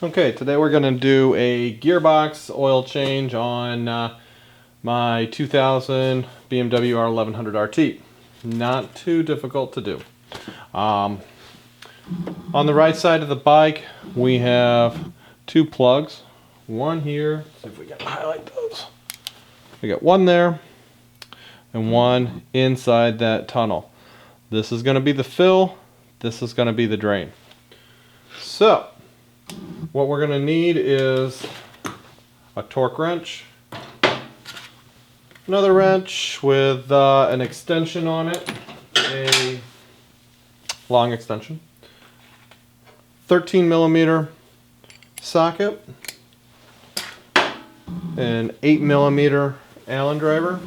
Okay, today we're going to do a gearbox oil change on my 2000 BMW R1100RT. Not too difficult to do. On the right side of the bike we have two plugs. One here, let's see if we can highlight those. We got one there and one inside that tunnel. This is going to be the fill, this is going to be the drain. So what we're going to need is a torque wrench, another wrench with an extension on it, a long extension, 13mm socket, an 8mm Allen driver.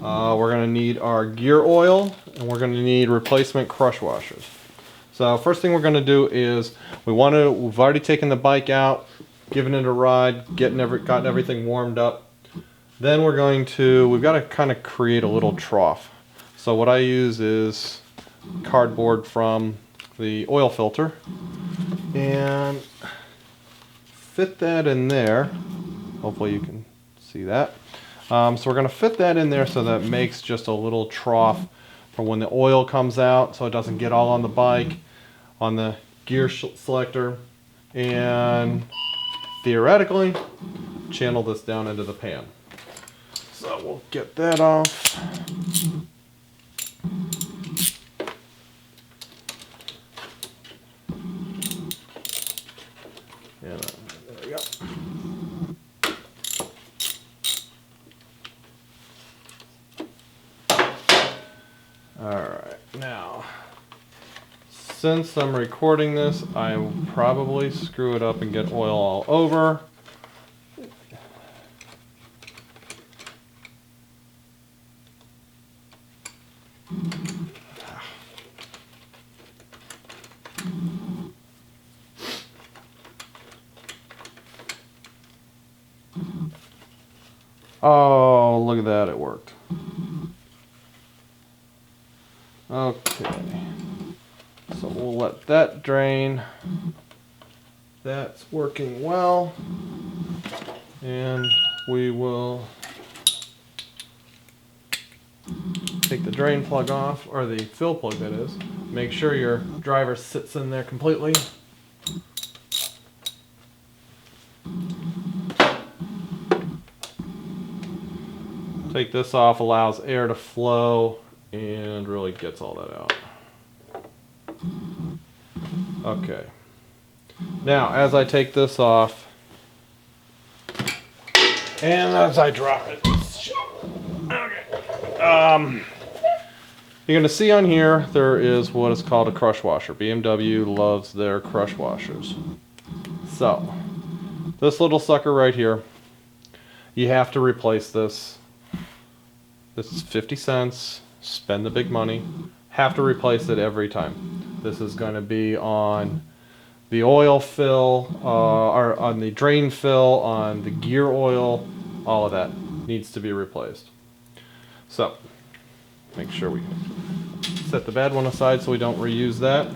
We're going to need our gear oil, and we're going to need replacement crush washers. So first thing we're going to do is we've already taken the bike out, given it a ride, gotten everything warmed up. Then we've got to kind of create a little trough. So what I use is cardboard from the oil filter and fit that in there. Hopefully you can see that. So we're going to fit that in there so that it makes just a little trough for when the oil comes out, so it doesn't get all on the bike, on the gear selector, and theoretically channel this down into the pan. So we'll get that off. And there we go. Alright, now since I'm recording this, I will probably screw it up and get oil all over. Oh, look at that, it worked. Okay, so we'll let that drain. That's working well. And we will take the drain plug off, or the fill plug that is. Make sure your driver sits in there completely. Take this off, allows air to flow and really gets all that out. Okay. Now, as I take this off, and as I drop it, okay. You're going to see on here there is what is called a crush washer. BMW loves their crush washers. So, this little sucker right here, you have to replace this. This is 50 cents. Spend the big money. Have to replace it every time. This is going to be on the oil fill, or on the drain fill, on the gear oil. All of that needs to be replaced. So, make sure we set the bad one aside so we don't reuse that.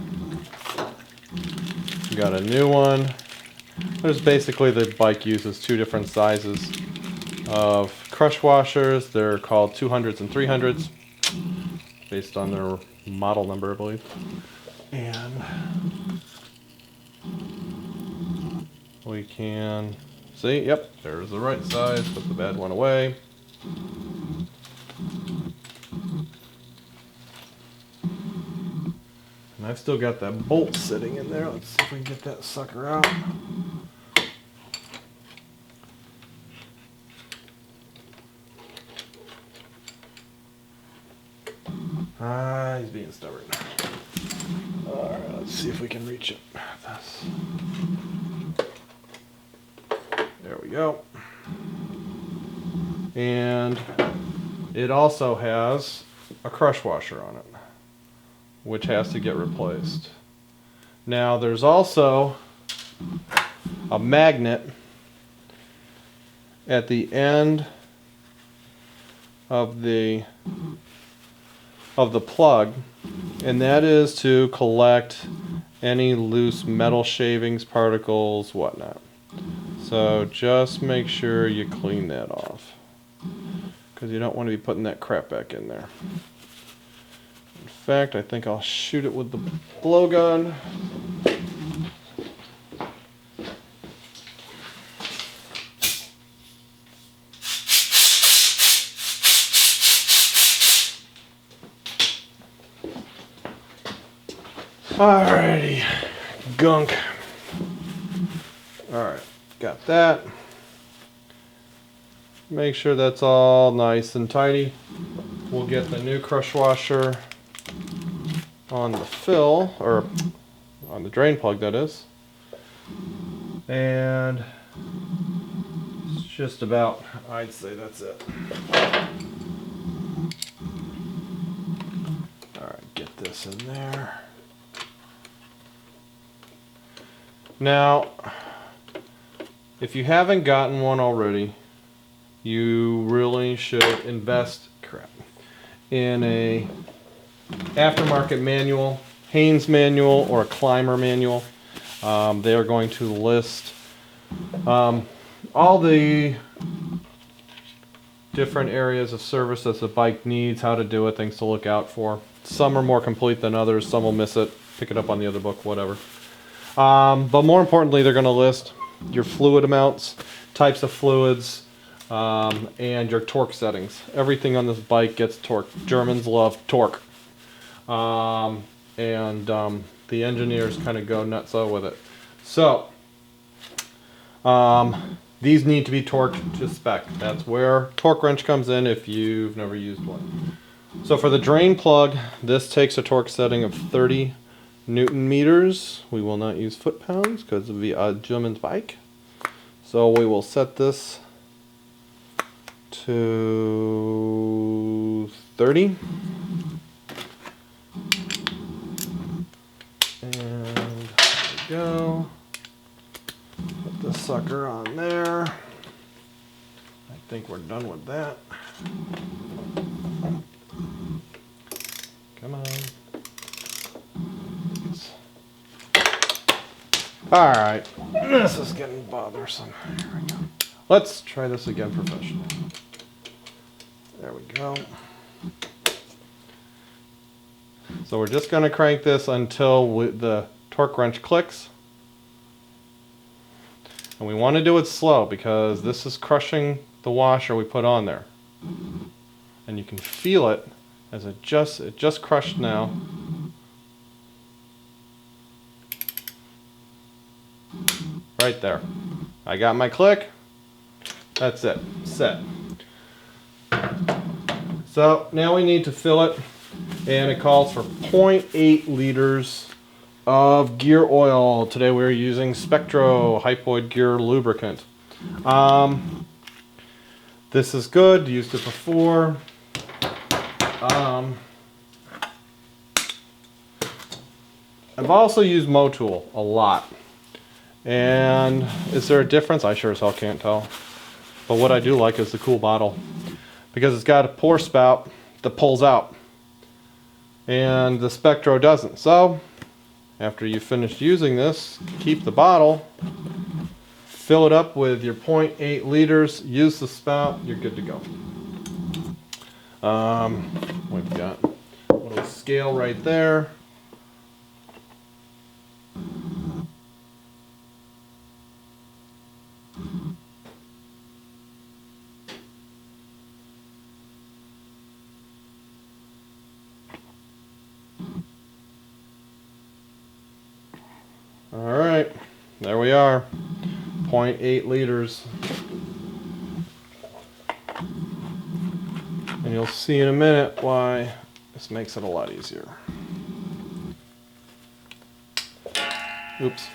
We got a new one. There's basically, the bike uses two different sizes of crush washers. They're called 200s and 300s, based on their model number, I believe. And we can see, yep, there's the right size. Put the bad one away. And I've still got that bolt sitting in there. Let's see if we can get that sucker out. He's being stubborn. Alright, let's see if we can reach it. There we go. And it also has a crush washer on it, which has to get replaced. Now there's also a magnet at the end of the plug, and that is to collect any loose metal shavings, particles, whatnot. So just make sure you clean that off, because you don't want to be putting that crap back in there. In fact, I think I'll shoot it with the blowgun. Alrighty, gunk. Alright, got that. Make sure that's all nice and tidy. We'll get the new crush washer on the fill, or on the drain plug, that is. And it's just about, I'd say that's it. Alright, get this in there. Now, if you haven't gotten one already, you really should invest in a aftermarket manual, Haynes manual, or a Climber manual. They are going to list all the different areas of service that the bike needs, how to do it, things to look out for. Some are more complete than others, some will miss it, pick it up on the other book, whatever. But more importantly, they're going to list your fluid amounts, types of fluids, and your torque settings. Everything on this bike gets torque. Germans love torque. The engineers kind of go nutso with it. So, these need to be torqued to spec. That's where torque wrench comes in if you've never used one. So for the drain plug, this takes a torque setting of 30 Newton meters. We will not use foot pounds because of the German's bike. So we will set this to 30. And there we go. Put the sucker on there. I think we're done with that. Come on. Alright, this is getting bothersome. Here we go. Let's try this again professionally. There we go. So we're just going to crank this until the torque wrench clicks. And we want to do it slow because this is crushing the washer we put on there. And you can feel it as it just crushed now. Right there. I got my click. That's it. Set. So now we need to fill it, and it calls for 0.8 liters of gear oil. Today we're using Spectro Hypoid Gear Lubricant. This is good. Used it before. I've also used Motul a lot. And is there a difference? I sure as hell can't tell. But what I do like is the cool bottle, because it's got a pour spout that pulls out, and the Spectro doesn't. So after you finish using this, keep the bottle, fill it up with your 0.8 liters, use the spout, you're good to go. We've got a little scale right there. Alright, there we are, 0.8 liters. And you'll see in a minute why this makes it a lot easier. Oops.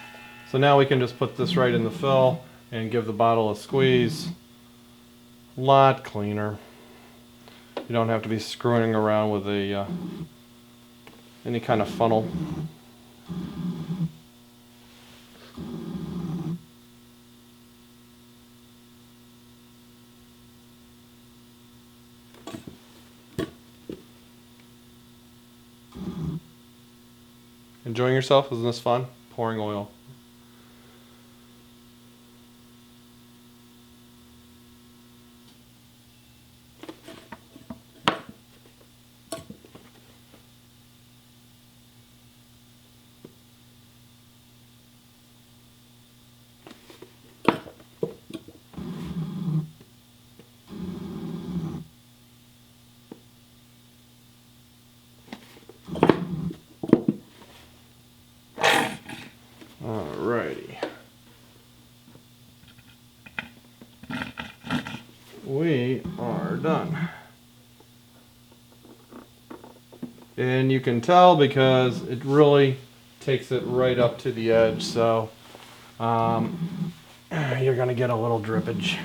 So now we can just put this right in the fill and give the bottle a squeeze. A lot cleaner. You don't have to be screwing around with a any kind of funnel. Enjoying yourself? Isn't this fun? Pouring oil. Alrighty. We are done. And you can tell because it really takes it right up to the edge, so you're gonna get a little drippage.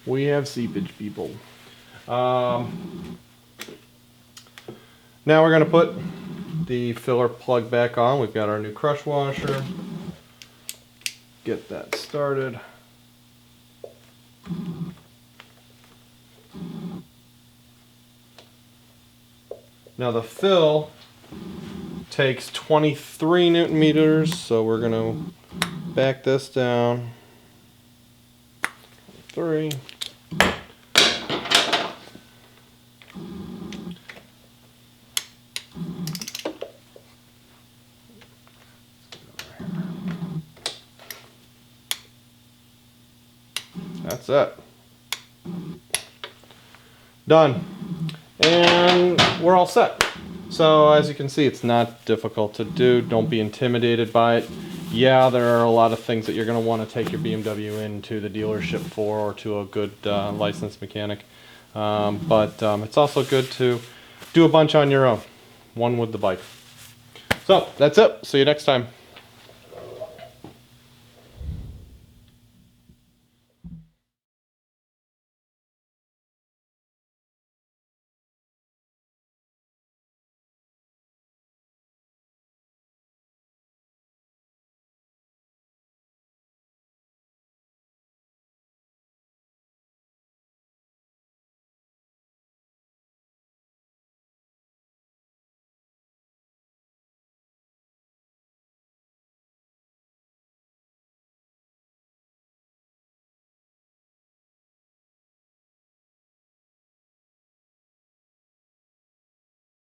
We have seepage, people. Now we're gonna put the filler plug back on. We've got our new crush washer. Get that started. Now the fill takes 23 Newton meters, so we're gonna back this down. 3. That's it. Done. And we're all set. So as you can see, it's not difficult to do. Don't be intimidated by it. Yeah, there are a lot of things that you're going to want to take your BMW into the dealership for, or to a good licensed mechanic. But it's also good to do a bunch on your own. One with the bike. So that's it. See you next time.